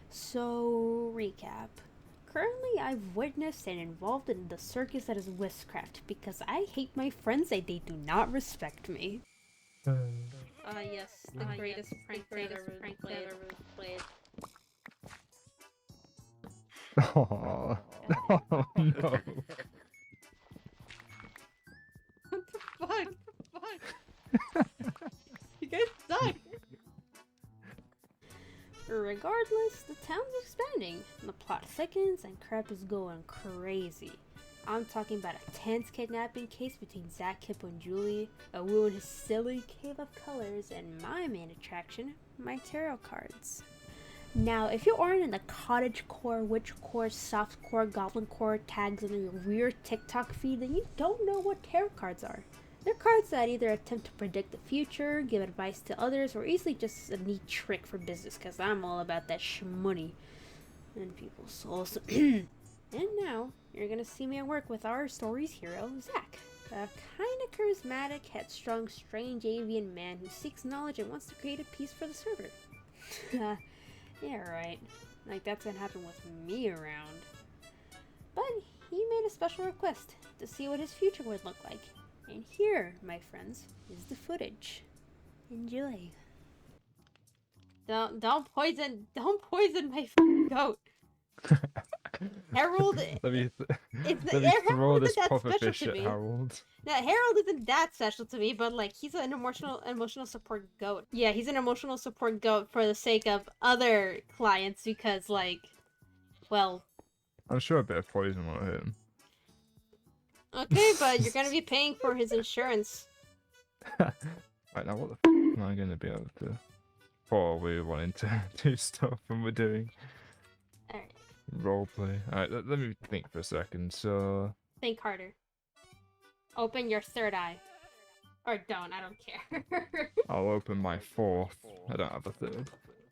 So, recap. Currently, I've witnessed and involved in the circus that is Wispcraft because I hate my friends and they do not respect me. Yes, the greatest prank I've ever played. Oh, oh no. What the fuck? You guys suck! Regardless, the town's expanding. The plot thickens and crap is going crazy. I'm talking about a tense kidnapping case between Zack, Kippo, and Julie, a woo in his silly cave of colors, and my main attraction, my tarot cards. Now, if you aren't in the cottage core, witch core, soft core, goblin core tags on your weird TikTok feed, then you don't know what tarot cards are. They're cards that either attempt to predict the future, give advice to others, or easily just a neat trick for business, because I'm all about that shmoney and people's souls. And now, you're gonna see me at work with our story's hero, Zack. A kinda charismatic, headstrong, strange avian man who seeks knowledge and wants to create a piece for the server. Yeah, right. Like, that's gonna happen with me around. But he made a special request to see what his future would look like. And here, my friends, is the footage. Enjoy. Don't poison my goat. Harold, Let me Harold throw isn't this that puffer special fish to at me. Harold. Now, Harold isn't that special to me, but like he's an emotional support goat. Yeah, he's an emotional support goat for the sake of other clients because like, well, I'm sure a bit of poison won't hurt him. okay, but you're gonna be paying for his insurance. Right now, what the am I going to be able to? Or we're wanting to do stuff and we're doing Alright, roleplay. Alright, let me think for a second. So, think harder. Open your third eye. Or don't, I don't care. I'll open my fourth. I don't have a third.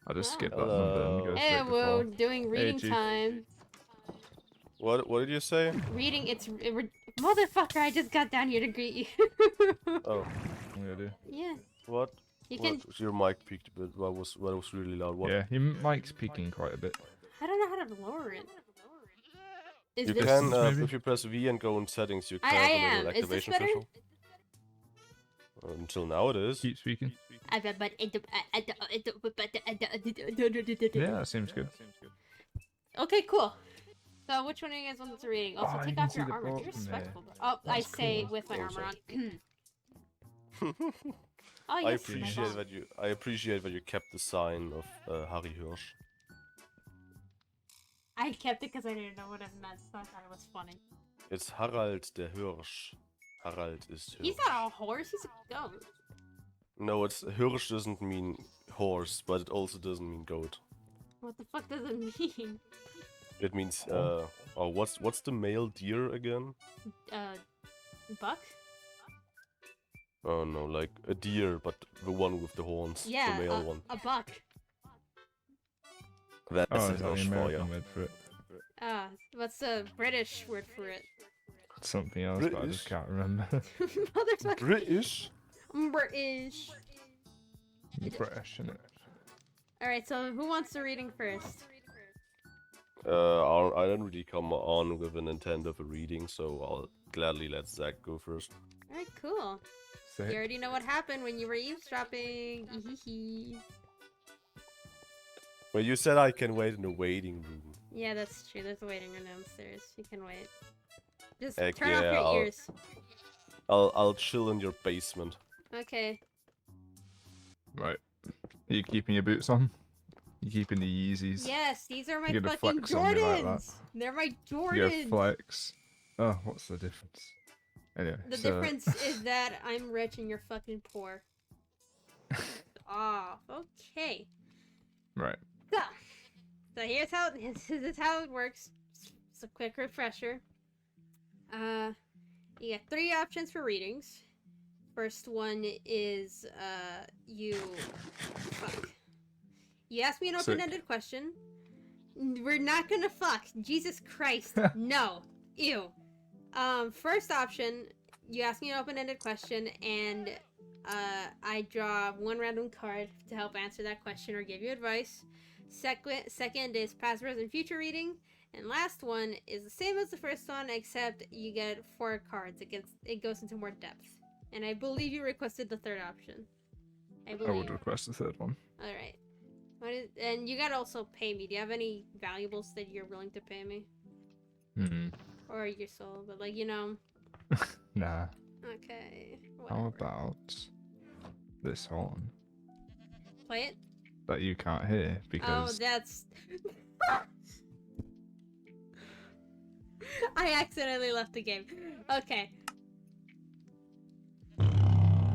I'll just skip that Hello. number and go Hey, straight to whoa, four. doing reading Chief. time. What did you say? Reading, motherfucker, I just got down here to greet you. Oh, I'm gonna do. Yeah, what? you can. What? Your mic peaked a bit. What was really loud? What? Yeah, your mic's peaking quite a bit. I don't know how to lower it. Is You this? can, maybe? if you press V and go in settings, you can I have a am. little Is this activation better? threshold. Until now it is. Keep speaking. I bet, but Yeah, that seems good. Okay, cool. So, which one of you guys wants to reading? Also, Oh, you take can off see your the armor. bolt You're from respectful. there. Oh, I That's say cool. with my armor on. Oh, I yes, appreciate that you. I appreciate that you kept the sign of Harry Hirsch. I kept it because I didn't know what it meant, so I thought it was funny. It's Harald der Hirsch. Harald ist Hirsch. He's not a horse, he's a goat. No, it's Hirsch doesn't mean horse, but it also doesn't mean goat. What the fuck does it mean? It means oh, what's the male deer again? Buck? Oh no, like a deer, but the one with the horns. Yeah, the male one. a buck. That's Oh, the is that the Hirsch for you. American word for it? What's the British word for it? Something else, but I just can't remember. Motherfucker. British? British. British, innit? Alright, so who wants the reading first? I don't really come on with an intent of a reading, so I'll gladly let Zack go first. Alright, cool. Sick. You already know what happened when you were eavesdropping. Ehehe. Well, you said I can wait in the waiting room. Yeah, that's true. There's a waiting room downstairs. You can wait. Just Heck turn off yeah, your ears. I'll chill in your basement. Okay. Right. Are you keeping your boots on? You keeping the Yeezys? Yes, these are my You're gonna fucking flex on me like that. Jordans. They're my Your Jordans. flex. Oh, what's the difference? Anyway, The so... difference is that I'm rich and you're fucking poor. Ah, okay. Right. So here's how this is how it works. It's a quick refresher. You get 3 options for readings. First one is fuck. You ask me an open-ended question. We're not gonna fuck. Jesus Christ. No. Ew. First option, you ask me an open-ended question and I draw one random card to help answer that question or give you advice. Second is past, present, future reading. And last one is the same as the first one, except you get 4 cards. It goes into more depth. And I believe you requested the third option. I I would believe. request the third one. All right. And you gotta also pay me. Do you have any valuables that you're willing to pay me? Hmm. Or your soul? But like, you know. Nah. Okay. How Whatever. about this horn Play it? that you can't hear Oh, because that's. I accidentally left the game. Okay.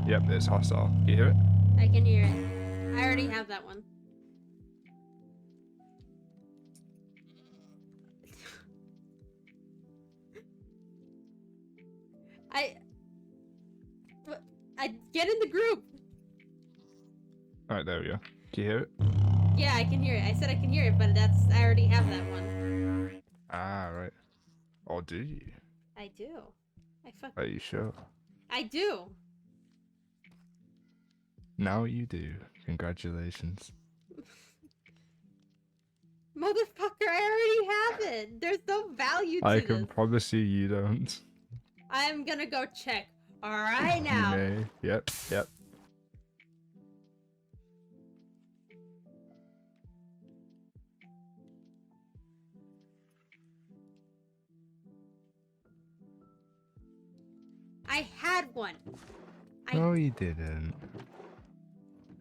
yep, it's hostile. You hear it? I can hear it. I already have that one. I get in the group. Alright, there we go. Can you hear it? Yeah, I can hear it. I said I can hear it, but I already have that one. Ah, right. Or do you? I do. Are you sure? I do. Now you do. Congratulations. Motherfucker, I already have it. There's no value to I this. can promise you don't. I'm gonna go check. Alright You now. may. Yep. I had one. No, you didn't.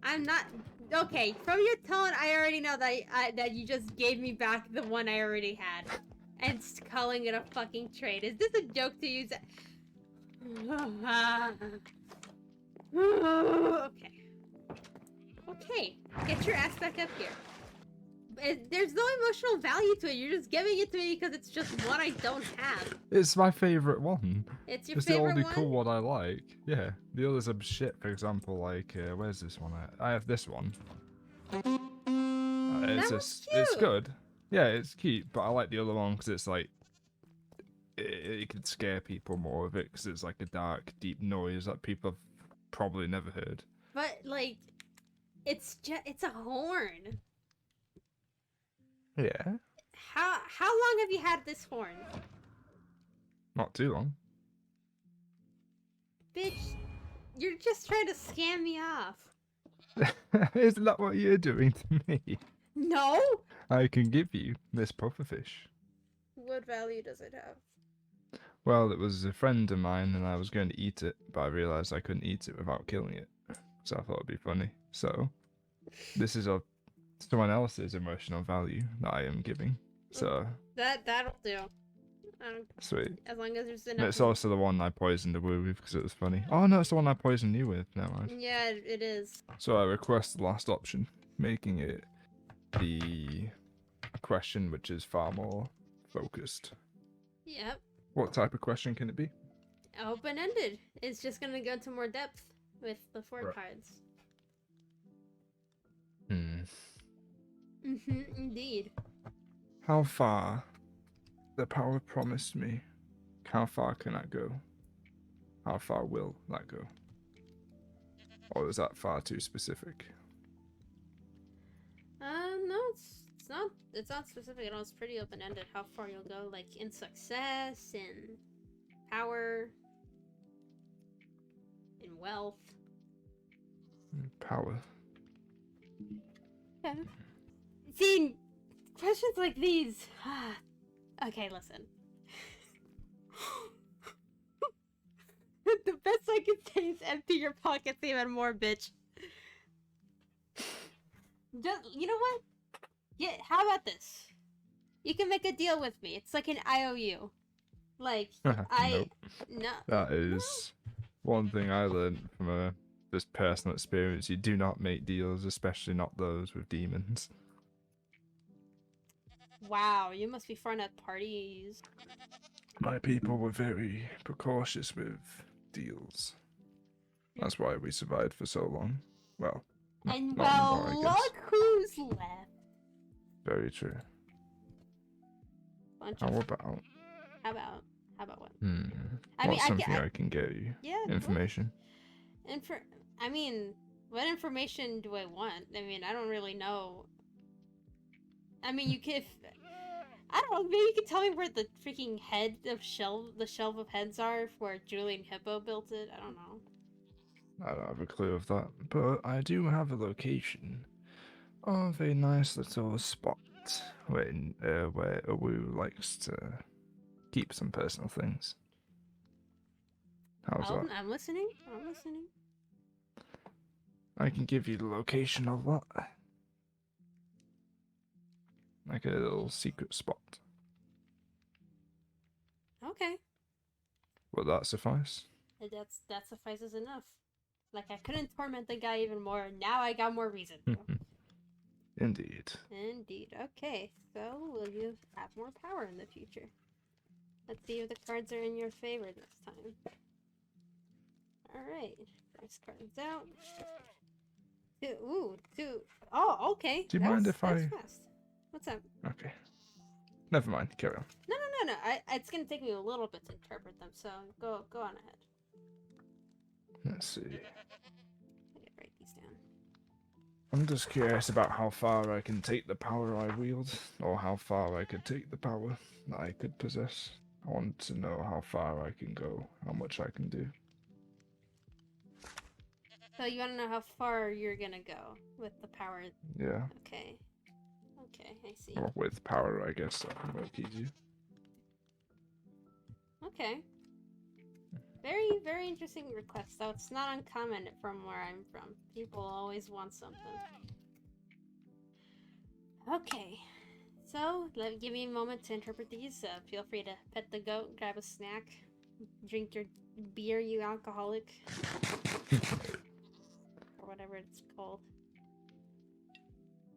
I'm not. Okay, from your tone, I already know that you just gave me back the one I already had. And calling it a fucking trade. Is this a joke to use? Okay. Okay, get your ass back up here. There's no emotional value to it. You're just giving it to me because it's just one I don't have. It's my favorite one. It's your It's the favorite only one? cool one I like. Yeah. The others are shit. For example, like where's this one at? I have this one. That was it's cute. good. Yeah, it's cute, but I like the other one because it's like it could scare people more of it because it's like a dark, deep noise that people have probably never heard. But like, it's a horn. Yeah. How long have you had this horn? Not too long. Bitch, you're just trying to scam me off. Isn't that what you're doing to me? No? I can give you this pufferfish. What value does it have? Well, it was a friend of mine and I was going to eat it, but I realised I couldn't eat it without killing it. So I thought it'd be funny. So, this is someone else's emotional value that I am giving. So, That'll do. sweet. As long as there's And enough. it's also the one I poisoned the woo with because it was funny. Oh no, it's the one I poisoned you with. Never mind. Yeah, it is. So I request the last option, making it the question which is far more focused. Yep. What type of question can it be? Open-ended. It's just gonna go into more depth with the 4 Right. cards. Indeed. How far the power promised me, how far can that go? How far will that go? Or is that far too specific? No, it's not specific at all. It's pretty open-ended how far you'll go, like in success, in power, in wealth. Power. Yeah. See, questions like these. Okay, listen. The best I can say is empty your pockets even more, bitch. Just, you know what? Yeah, how about this? You can make a deal with me. It's like an IOU. Like, Nope. No. That is one thing I learned from just personal experience. You do not make deals, especially not those with demons. Wow, you must be fun at parties. My people were very precautious with deals. That's why we survived for so long. Well, And not anymore, I guess. look who's left. Very true. Bunch How of, about? how about what? I mean, what's something I can get you? Yeah. Information. I mean, what information do I want? I mean, I don't really know. I mean, you can. I don't know. Maybe you can tell me where the freaking the shelf of heads are, where Julian Hippo built it. I don't know. I don't have a clue of that, but I do have a location of a nice little spot where Awu likes to keep some personal things. How's that? I'm listening. I'm listening. I can give you the location of that. Like a little secret spot. Okay. Will that suffice? That suffices enough. Like, I couldn't torment the guy even more. Now I got more reason to. Indeed. Indeed. Okay, so will you have more power in the future? Let's see if the cards are in your favor this time. Alright. First card's out. Two. Oh, okay. Do you mind if that was I... fast. What's up? Okay. Never mind, carry on. No. It's gonna take me a little bit to interpret them, so go on ahead. Let's see. I gotta write these down. I'm just curious about how far I can take the power I wield, or how far I could take the power that I could possess. I want to know how far I can go, how much I can do. So you want to know how far you're gonna go with the power? Yeah. Okay, I see. Or with power, I guess that can work easier. Okay. Very, very interesting request, though. It's not uncommon from where I'm from. People always want something. Okay. So, give me a moment to interpret these. Feel free to pet the goat, grab a snack, drink your beer, you alcoholic. Or whatever it's called.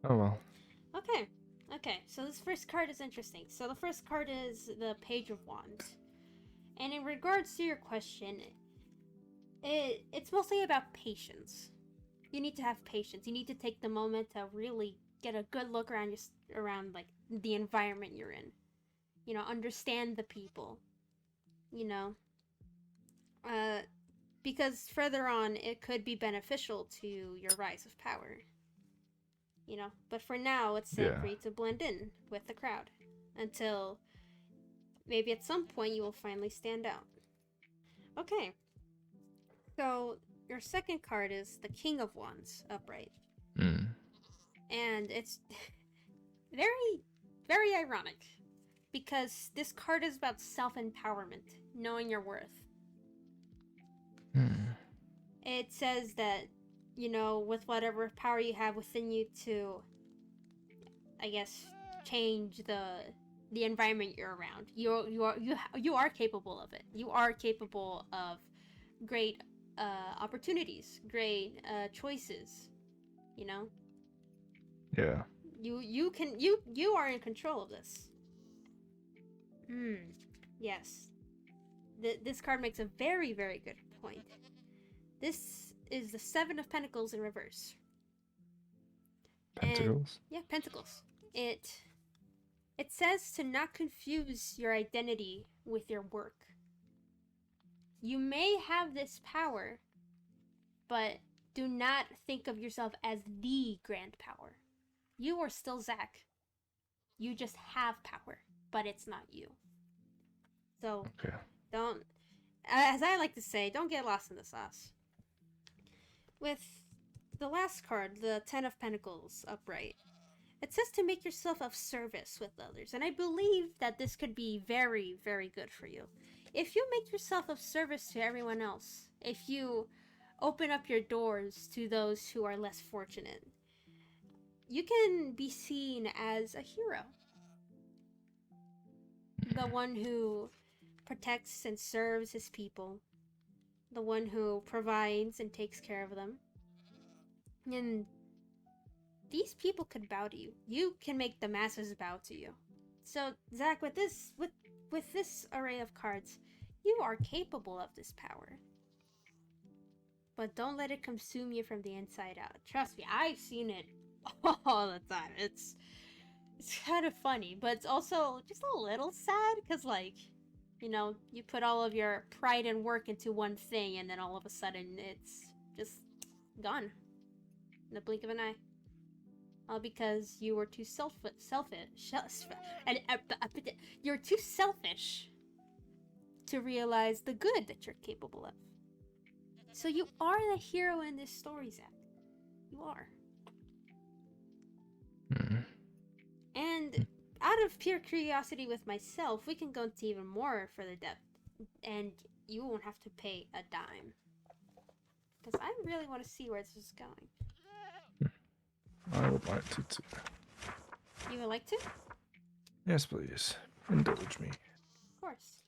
Oh well. Okay, so this first card is interesting. So the first card is the Page of Wands. And in regards to your question, it's mostly about patience. You need to have patience. You need to take the moment to really get a good look around like the environment you're in. You know, understand the people. You know, because further on it could be beneficial to your rise of power. You know, but for now it's safe for you to blend in with the crowd until maybe at some point you will finally stand out. Okay. So, your second card is the King of Wands, upright. Mm. And it's very, very ironic. Because this card is about self-empowerment, knowing your worth. It says that, you know, with whatever power you have within you to, I guess, change the environment you're around. You are capable of it. You are capable of great opportunities, great choices. You know. Yeah. You are in control of this. Yes. This card makes a very, very good point. This is the Seven of Pentacles in reverse. Pentacles? Yeah, Pentacles. It says to not confuse your identity with your work. You may have this power, but do not think of yourself as the grand power. You are still Zack. You just have power, but it's not you. So, don't, as I like to say, don't get lost in the sauce. With the last card, the Ten of Pentacles upright, it says to make yourself of service with others, and I believe that this could be very, very good for you. If you make yourself of service to everyone else, if you open up your doors to those who are less fortunate, you can be seen as a hero. The one who protects and serves his people. The one who provides and takes care of them. And these people could bow to you. You can make the masses bow to you. So, Zack, with this array of cards, you are capable of this power. But don't let it consume you from the inside out. Trust me, I've seen it all the time. It's kind of funny, but it's also just a little sad because, like, you know, you put all of your pride and work into one thing, and then all of a sudden it's just gone in the blink of an eye. Because you were too you're too selfish to realize the good that you're capable of. So you are the hero in this story, Zack. You are. And out of pure curiosity with myself, we can go into even more further depth, and you won't have to pay a dime. Because I really want to see where this is going. I would like to too. You would like to? Yes, please. Indulge me. Of course.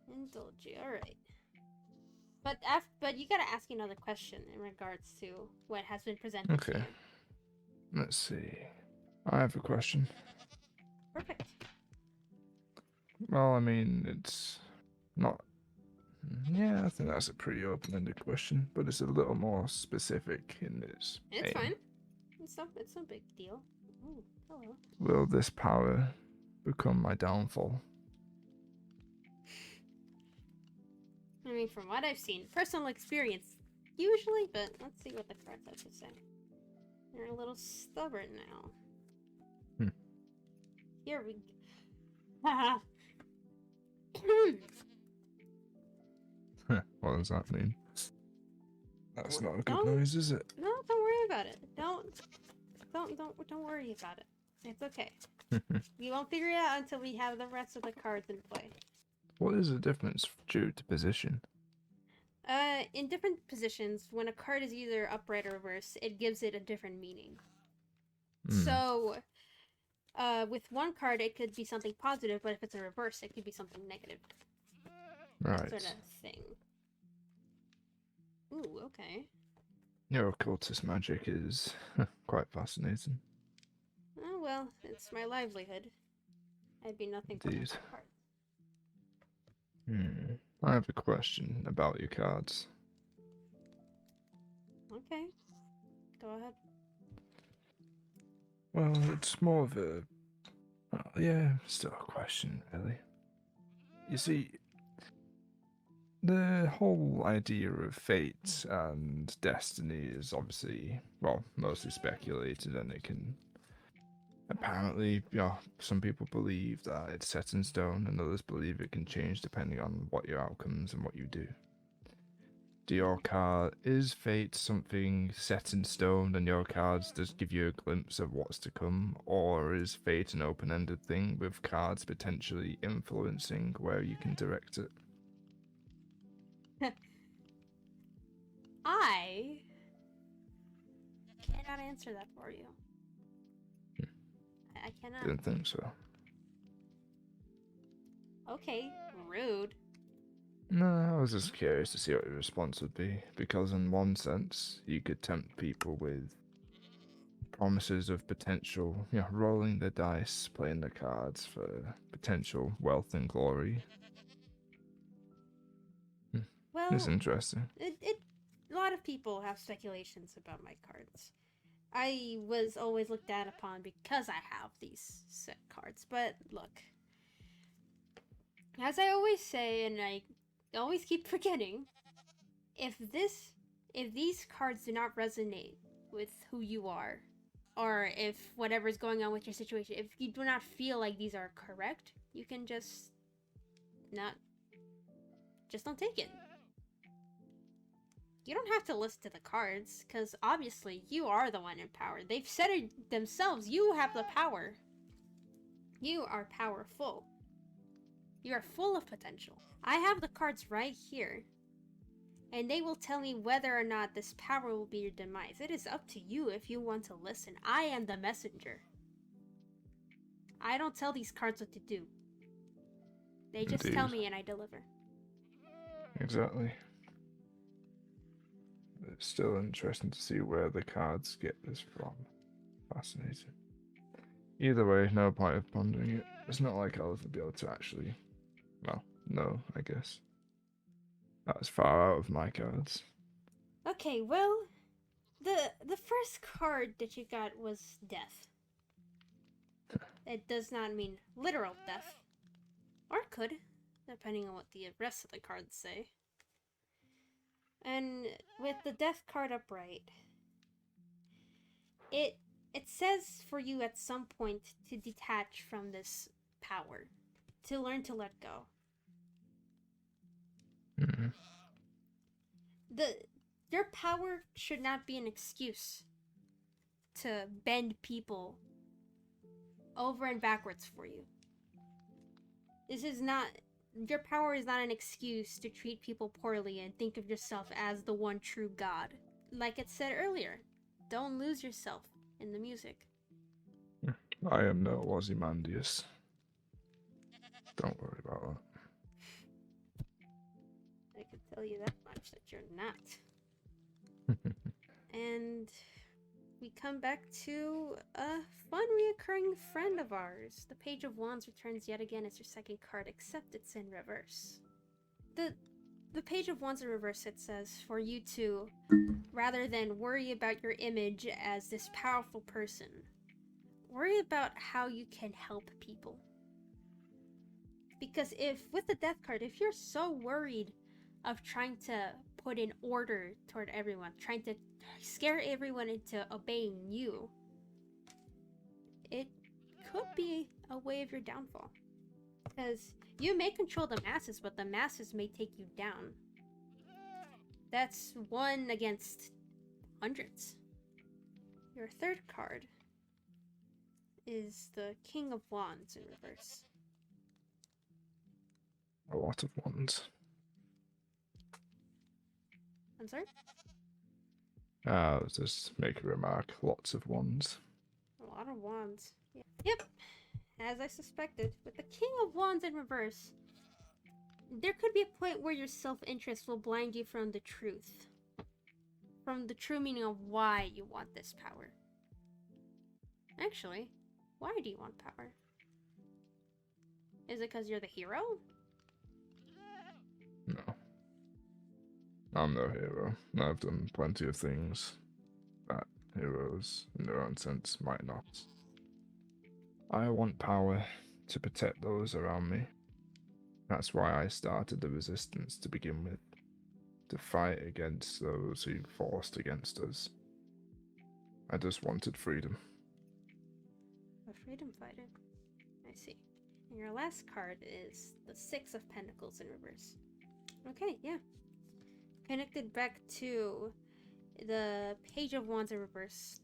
Indulge you, alright. But you gotta ask me another question in regards to what has been presented to Okay. you. Let's see. I have a question. Perfect. Well, I mean, it's not... Yeah, I think that's a pretty open-ended question, but it's a little more specific in its It's aim. fine. It's no big deal. Ooh, hello. Will this power become my downfall? I mean, from what I've seen, personal experience, usually, but let's see what the cards have to say. They're a little stubborn now. Here we go. Haha. What does that mean? That's not a good Don't- noise, is it? No, don't worry about it. Don't worry about it. It's okay. We won't figure it out until we have the rest of the cards in play. What is the difference due to position? In different positions, when a card is either upright or reverse, it gives it a different meaning. So, with one card, it could be something positive, but if it's a reverse, it could be something negative. Right. That sort of thing. Ooh, okay. Your occultist magic is quite fascinating. Oh, well, it's my livelihood. I'd be nothing Indeed. without the cards. I have a question about your cards. Okay. Go ahead. Well, it's more of a... yeah, still a question, really. You see, the whole idea of fate and destiny is obviously, well, mostly speculated, and it can... Apparently, some people believe that it's set in stone, and others believe it can change depending on what your outcomes and what you do. Is fate something set in stone and your cards just give you a glimpse of what's to come, or is fate an open-ended thing with cards potentially influencing where you can direct it? I cannot answer that for you. I cannot. Didn't think so. Okay, rude. No, I was just curious to see what your response would be, because in one sense, you could tempt people with promises of potential, rolling the dice, playing the cards for potential wealth and glory. Well, It's interesting. A lot of people have speculations about my cards. I was always looked down upon because I have these set cards, but look. As I always say, and I always keep forgetting, if these cards do not resonate with who you are, or if whatever's going on with your situation, if you do not feel like these are correct, you can just don't take it. You don't have to listen to the cards, because obviously you are the one in power. They've said it themselves. You have the power. You are powerful. You are full of potential. I have the cards right here, and they will tell me whether or not this power will be your demise. It is up to you if you want to listen. I am the messenger. I don't tell these cards what to do. They just tell me and I deliver. Exactly. It's still interesting to see where the cards get this from. Fascinating. Either way, no point of pondering it. It's not like I'll ever be able to actually... Well, no, I guess. That's far out of my cards. Okay, well, the first card that you got was death. It does not mean literal death. Or it could, depending on what the rest of the cards say. And with the death card upright, it says for you at some point to detach from this power, to learn to let go. Mm-hmm. Your power should not be an excuse to bend people over and backwards for you. This is not Your power is not an excuse to treat people poorly and think of yourself as the one true god. Like it said earlier, don't lose yourself in the music. I am no Ozymandias. Don't worry about that. I can tell you that much, that you're not. And we come back to a fun reoccurring friend of ours. The Page of Wands returns yet again as your second card, except it's in reverse. The Page of Wands in reverse, it says for you to, rather than worry about your image as this powerful person, worry about how you can help people. Because with the death card, if you're so worried of trying to put in order toward everyone, trying to scare everyone into obeying you, it could be a way of your downfall. Because you may control the masses, but the masses may take you down. That's 1 against hundreds. Your third card is the King of Wands in reverse. A lot of wands. I'm sorry? I'll just make a remark. Lots of wands. A lot of wands. Yeah. Yep. As I suspected, with the King of Wands in reverse, there could be a point where your self-interest will blind you from the truth. From the true meaning of why you want this power. Actually, why do you want power? Is it because you're the hero? No. I'm no hero. I've done plenty of things that heroes, in their own sense, might not. I want power to protect those around me. That's why I started the resistance to begin with. To fight against those who forced against us. I just wanted freedom. A freedom fighter. I see. And your last card is the Six of Pentacles in reverse. Okay, yeah. Connected back to the Page of Wands in reverse.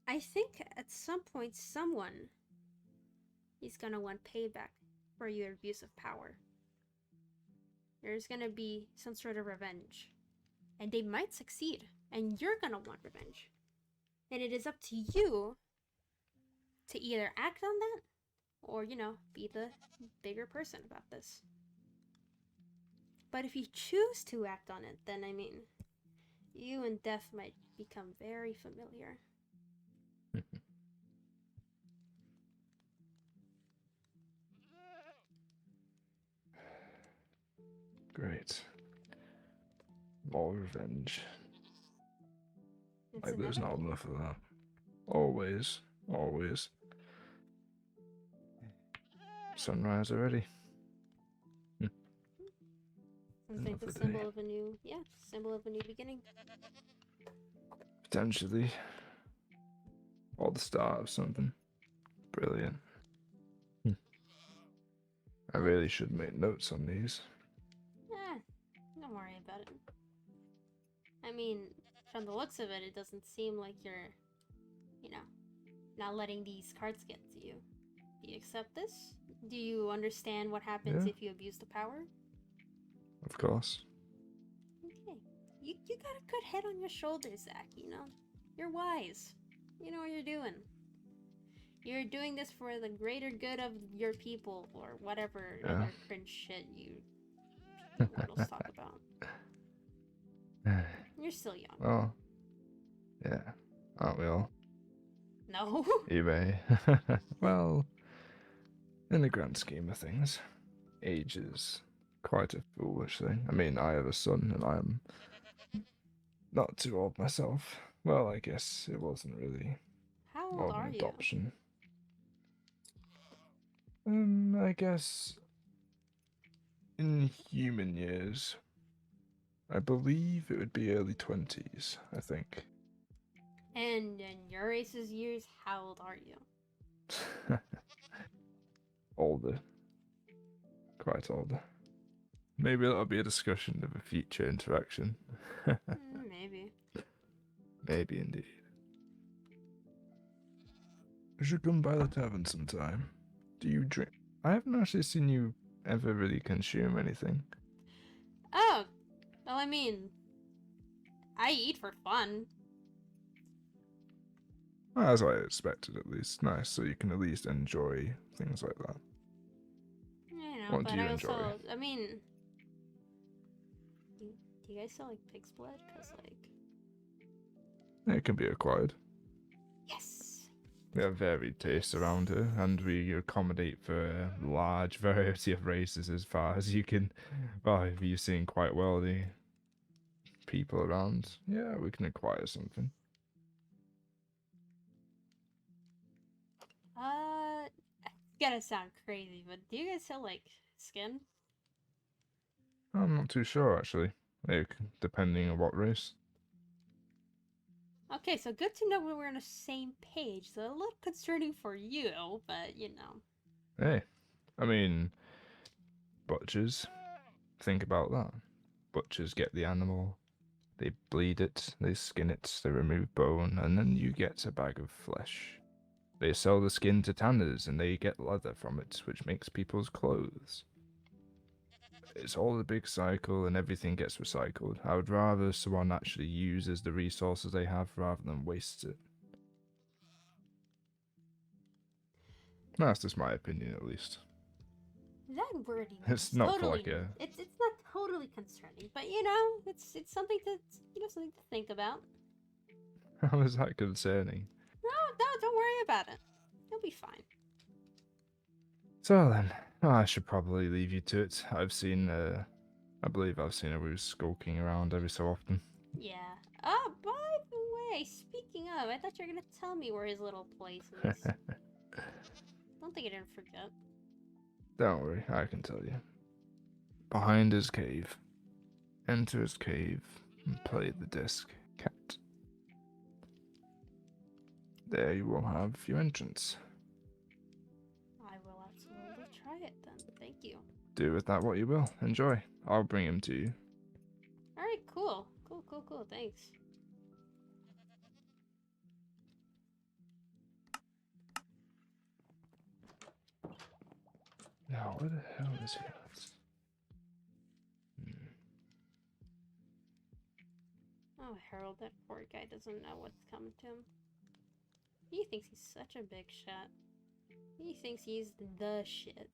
I think at some point someone is gonna want payback for your abuse of power. There's gonna be some sort of revenge. And they might succeed. And you're gonna want revenge. And it is up to you to either act on that or, be the bigger person about this. But if you choose to act on it, then, you and death might become very familiar. Great. More revenge. It's Like, there's not inevitable. enough of that. Always. Always. Sunrise already. Something the Another symbol day. of a new, symbol of a new beginning. Potentially. Or the start of something. Brilliant. I really should make notes on these. Don't worry about it. From the looks of it, it doesn't seem like you're, not letting these cards get to you. Do you accept this? Do you understand what happens if you abuse the power? Of course. Okay. You got a good head on your shoulders, Zack, You're wise. You know what you're doing. You're doing this for the greater good of your people, or whatever other cringe shit you mortals talk about. You're still young. Oh. Yeah. Aren't we all? No. You may. Well, in the grand scheme of things, age is quite a foolish thing. I have a son and I'm not too old myself. Well, I guess it wasn't really How old are an you? adoption. I guess in human years, I believe it would be early 20s, I think. And in your race's years, how old are you? Older. Quite older. Maybe that'll be a discussion of a future interaction. Maybe. Maybe indeed. You should come by the tavern sometime. Do you drink? I haven't actually seen you ever really consume anything. Oh, well, I mean, I eat for fun. Well, as I expected, at least. Nice, so you can at least enjoy things like that. You know, What but do you I enjoy? also, I mean, do you guys sell like pig's blood? Cause like, It can be acquired. yes. We have varied tastes around here, and we accommodate for a large variety of races as far as you can. Well, if you've seen quite well the people around, yeah, we can acquire something. It's gonna sound crazy, but do you guys sell like skin? I'm not too sure actually. Like, depending on what race. Okay, so good to know we're on the same page. So a little concerning for you, but you know. Hey, I mean, butchers. Think about that. Butchers get the animal, they bleed it, they skin it, they remove bone, and then you get a bag of flesh. They sell the skin to tanners, and they get leather from it, which makes people's clothes. It's all a big cycle, and everything gets recycled. I would rather someone actually uses the resources they have rather than wastes it. That's just my opinion, at least. That wording It's is not for totally like a... it's not totally concerning, but you know, it's something to something to think about. How is that concerning? No, don't worry about it. You'll be fine. So then, I should probably leave you to it. I believe I've seen a Roos skulking around every so often. Yeah. Oh, by the way, speaking of, I thought you were gonna tell me where his little place is. Don't think I didn't forget. Don't worry, I can tell you. Behind his cave. Enter his cave and play the disc cat. There you will have your entrance. I will absolutely try it then. Thank you. Do with that what you will. Enjoy. I'll bring him to you. Alright, cool. Cool. Thanks. Now, where the hell is he at? Oh, Harold, that poor guy doesn't know what's coming to him. He thinks he's such a big shot. He thinks he's the shit.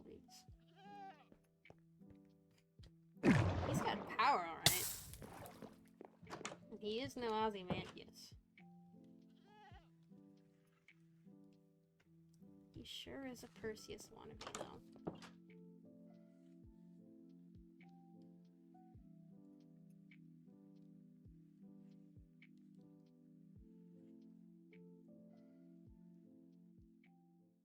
Please. He's got power, alright. And he is no Ozymandias. He sure is a Perseus wannabe, though.